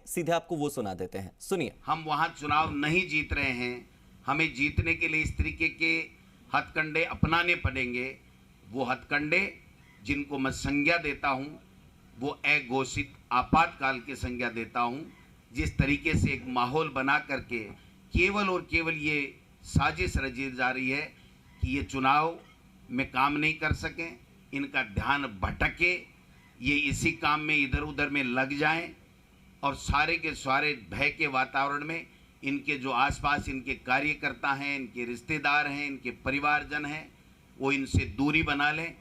सीधे आपको वो सुना देते हैं, सुनिए। हम वहां चुनाव नहीं जीत रहे हैं, हमें जीतने के लिए इस तरीके के हथकंडे अपनाने पड़ेंगे। वो हथकंडे जिनको मैं संज्ञा देता हूं, वो अघोषित आपातकाल की संज्ञा देता हूं। जिस तरीके से एक माहौल बना करके केवल और केवल ये साजिश रची जा रही है कि ये चुनाव में काम नहीं कर सकें, इनका ध्यान भटके, ये इसी काम में इधर उधर में लग जाएं और सारे के सारे भय के वातावरण में इनके जो आसपास इनके कार्यकर्ता हैं, इनके रिश्तेदार हैं, इनके परिवारजन हैं, वो इनसे दूरी बना लें।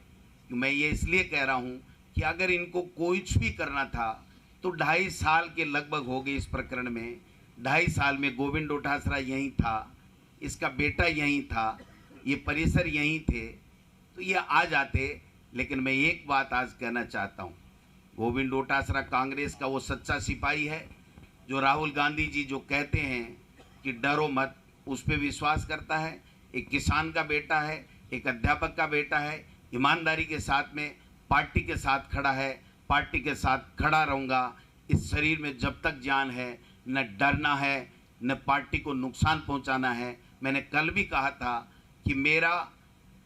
मैं ये इसलिए कह रहा हूँ कि अगर इनको कुछ भी करना था तो 2.5 साल के लगभग हो गए इस प्रकरण में। 2.5 साल में गोविंद डोटासरा यहीं था, इसका बेटा यहीं था, ये परिसर यहीं थे, तो ये आ जाते। लेकिन मैं एक बात आज कहना चाहता हूँ, गोविंद डोटासरा कांग्रेस का वो सच्चा सिपाही है जो राहुल गांधी जी जो कहते हैं कि डरो मत, उस पर विश्वास करता है। एक किसान का बेटा है, एक अध्यापक का बेटा है, ईमानदारी के साथ में पार्टी के साथ खड़ा है, पार्टी के साथ खड़ा रहूँगा। इस शरीर में जब तक जान है, न डरना है, न पार्टी को नुकसान पहुँचाना है। मैंने कल भी कहा था कि मेरा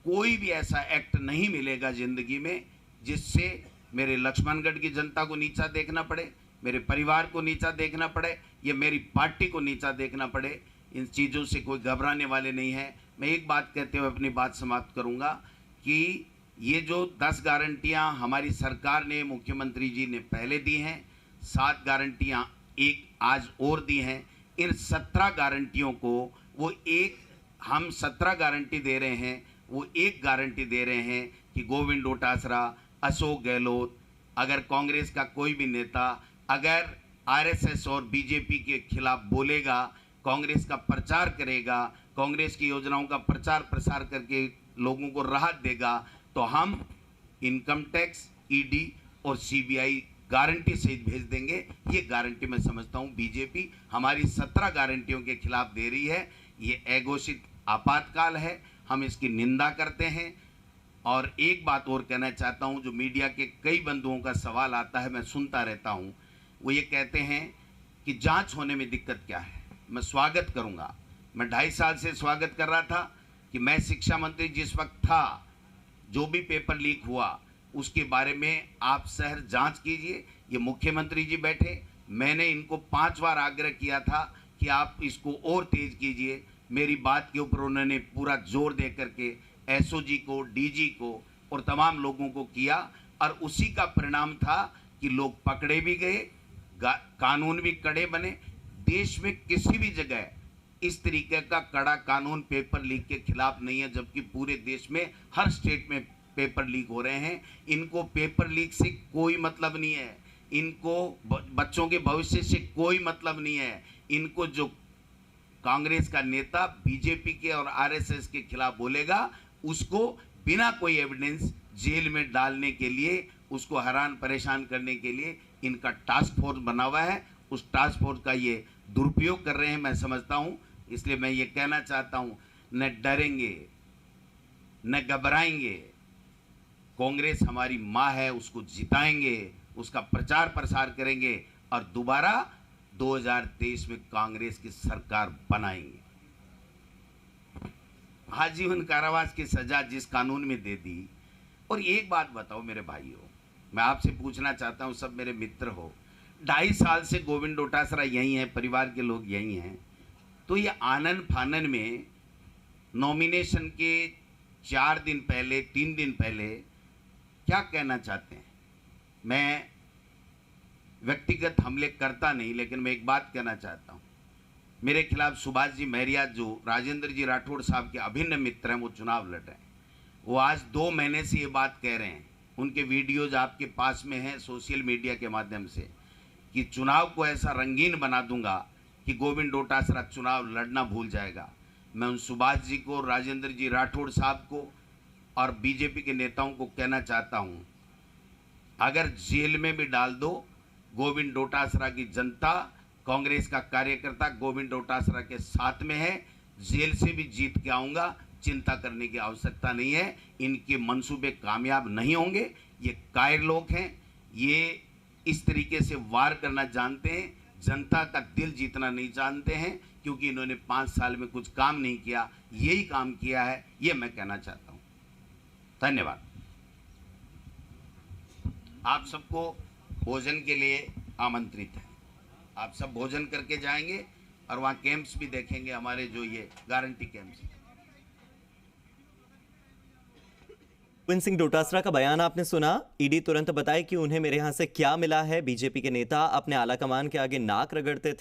कोई भी ऐसा एक्ट नहीं मिलेगा ज़िंदगी में जिससे मेरे लक्ष्मणगढ़ की जनता को नीचा देखना पड़े, मेरे परिवार को नीचा देखना पड़े, या मेरी पार्टी को नीचा देखना पड़े। इन चीज़ों से कोई घबराने वाले नहीं है। मैं एक बात कहते हुए अपनी बात समाप्त करूंगा कि ये जो 10 गारंटियां हमारी सरकार ने, मुख्यमंत्री जी ने पहले दी हैं, 7 गारंटियां एक आज और दी हैं। इन 17 गारंटियों को वो एक, हम 17 गारंटी दे रहे हैं, वो एक गारंटी दे रहे हैं कि गोविंद डोटासरा, अशोक गहलोत, अगर कांग्रेस का कोई भी नेता अगर आरएसएस और बीजेपी के खिलाफ बोलेगा, कांग्रेस का प्रचार करेगा, कांग्रेस की योजनाओं का प्रचार प्रसार करके लोगों को राहत देगा, तो हम इनकम टैक्स, ईडी और सीबीआई गारंटी सहित भेज देंगे। ये गारंटी मैं समझता हूँ बीजेपी हमारी 17 गारंटियों के खिलाफ दे रही है। ये अघोषित आपातकाल है, हम इसकी निंदा करते हैं। और एक बात और कहना चाहता हूं, जो मीडिया के कई बंधुओं का सवाल आता है, मैं सुनता रहता हूं, वो ये कहते हैं कि जांच होने में दिक्कत क्या है। मैं स्वागत करूंगा, मैं 2.5 साल से स्वागत कर रहा था कि मैं शिक्षा मंत्री जिस वक्त था, जो भी पेपर लीक हुआ उसके बारे में आप शहर जांच कीजिए। ये मुख्यमंत्री जी बैठे, मैंने इनको 5 बार आग्रह किया था कि आप इसको और तेज कीजिए। मेरी बात के ऊपर उन्होंने पूरा जोर दे करके एसओजी को, डीजी को और तमाम लोगों को किया, और उसी का परिणाम था कि लोग पकड़े भी गए, कानून भी कड़े बने। देश में किसी भी जगह इस तरीके का कड़ा कानून पेपर लीक के खिलाफ नहीं है, जबकि पूरे देश में हर स्टेट में पेपर लीक हो रहे हैं। इनको पेपर लीक से कोई मतलब नहीं है, इनको बच्चों के भविष्य से कोई मतलब नहीं है। इनको जो कांग्रेस का नेता बीजेपी के और आरएसएस के खिलाफ बोलेगा, उसको बिना कोई एविडेंस जेल में डालने के लिए, उसको हैरान परेशान करने के लिए इनका टास्क फोर्स बना हुआ है। उस टास्क फोर्स का ये दुरुपयोग कर रहे हैं, मैं समझता हूं। इसलिए मैं ये कहना चाहता हूं, न डरेंगे न घबराएंगे। कांग्रेस हमारी माँ है, उसको जिताएंगे, उसका प्रचार प्रसार करेंगे और दोबारा 2023 में कांग्रेस की सरकार बनाएंगे। आजीवन कारावास की सजा जिस कानून में दे दी। और एक बात बताओ मेरे भाइयों, मैं आपसे पूछना चाहता हूं, सब मेरे मित्र हो, 2.5 साल से गोविंद डोटासरा यहीं है, परिवार के लोग यहीं हैं, तो ये आनन फानन में नॉमिनेशन के 4 दिन पहले, 3 दिन पहले क्या कहना चाहते हैं? मैं व्यक्तिगत हमले करता नहीं, लेकिन मैं एक बात कहना चाहता हूं, मेरे खिलाफ सुभाष जी महरिया, जो राजेंद्र जी राठौड़ साहब के अभिन्न मित्र हैं, वो चुनाव लड़ रहे हैं। वो आज 2 महीने से ये बात कह रहे हैं, उनके वीडियोज आपके पास में हैं सोशल मीडिया के माध्यम से, कि चुनाव को ऐसा रंगीन बना दूंगा कि गोविंद डोटासरा चुनाव लड़ना भूल जाएगा। मैं उन सुभाष जी को, राजेंद्र जी राठौड़ साहब को और बीजेपी के नेताओं को कहना चाहता हूं, अगर जेल में भी डाल दो, गोविंद डोटासरा की जनता, कांग्रेस का कार्यकर्ता गोविंद डोटासरा के साथ में है। जेल से भी जीत के आऊँगा, चिंता करने की आवश्यकता नहीं है। इनके मंसूबे कामयाब नहीं होंगे। ये कायर लोग हैं, ये इस तरीके से वार करना जानते हैं। जनता का दिल जीतना नहीं जानते हैं, क्योंकि इन्होंने 5 साल में कुछ काम नहीं किया। यही काम किया है, ये मैं कहना चाहता हूँ। धन्यवाद। आप सबको भोजन के लिए आमंत्रित है। आप सब भोजन करके जाएंगे और वहाँ कैंप्स भी देखेंगे, हमारे जो ये गारंटी कैंप्स। गोविंद सिंह डोटासरा का बयान आपने सुना। ईडी तुरंत बताए कि उन्हें मेरे यहां से क्या मिला है। बीजेपी के नेता अपने आलाकमान के आगे नाक रगड़ते थे।